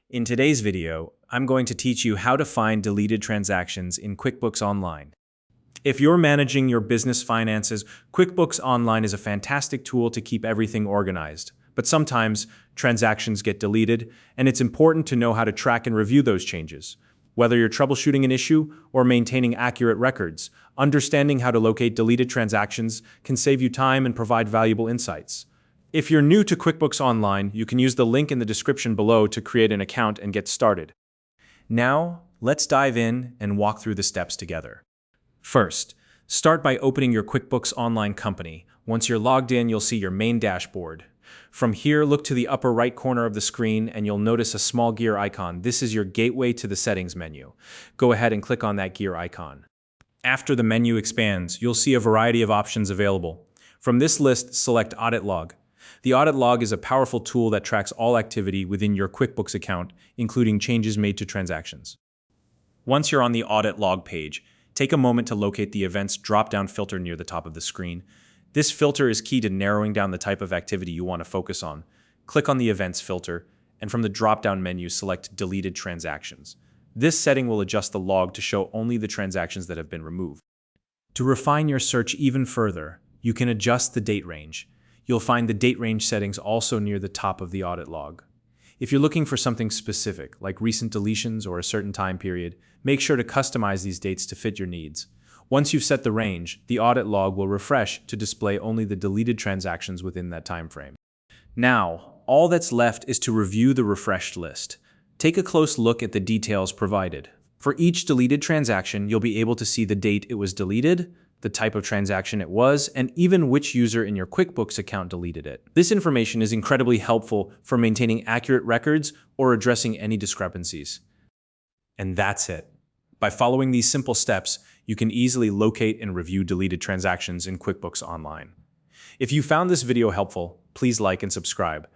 In today's video, I'm going to teach you how to find deleted transactions in QuickBooks Online. If you're managing your business finances, QuickBooks Online is a fantastic tool to keep everything organized. But sometimes transactions get deleted, and it's important to know how to track and review those changes. Whether you're troubleshooting an issue or maintaining accurate records, understanding how to locate deleted transactions can save you time and provide valuable insights. If you're new to QuickBooks Online, you can use the link in the description below to create an account and get started. Now, let's dive in and walk through the steps together. First, start by opening your QuickBooks Online company. Once you're logged in, you'll see your main dashboard. From here, look to the upper right corner of the screen and you'll notice a small gear icon. This is your gateway to the settings menu. Go ahead and click on that gear icon. After the menu expands, you'll see a variety of options available. From this list, select Audit Log. The Audit Log is a powerful tool that tracks all activity within your QuickBooks account, including changes made to transactions. Once you're on the Audit Log page, take a moment to locate the Events drop-down filter near the top of the screen. This filter is key to narrowing down the type of activity you want to focus on. Click on the Events filter, and from the drop-down menu, select Deleted Transactions. This setting will adjust the log to show only the transactions that have been removed. To refine your search even further, you can adjust the date range. You'll find the date range settings also near the top of the audit log. If you're looking for something specific, like recent deletions or a certain time period, make sure to customize these dates to fit your needs. Once you've set the range, the audit log will refresh to display only the deleted transactions within that time frame. Now, all that's left is to review the refreshed list. Take a close look at the details provided. For each deleted transaction, you'll be able to see the date it was deleted, the type of transaction it was, and even which user in your QuickBooks account deleted it. This information is incredibly helpful for maintaining accurate records or addressing any discrepancies. And that's it. By following these simple steps, you can easily locate and review deleted transactions in QuickBooks Online. If you found this video helpful, please like and subscribe.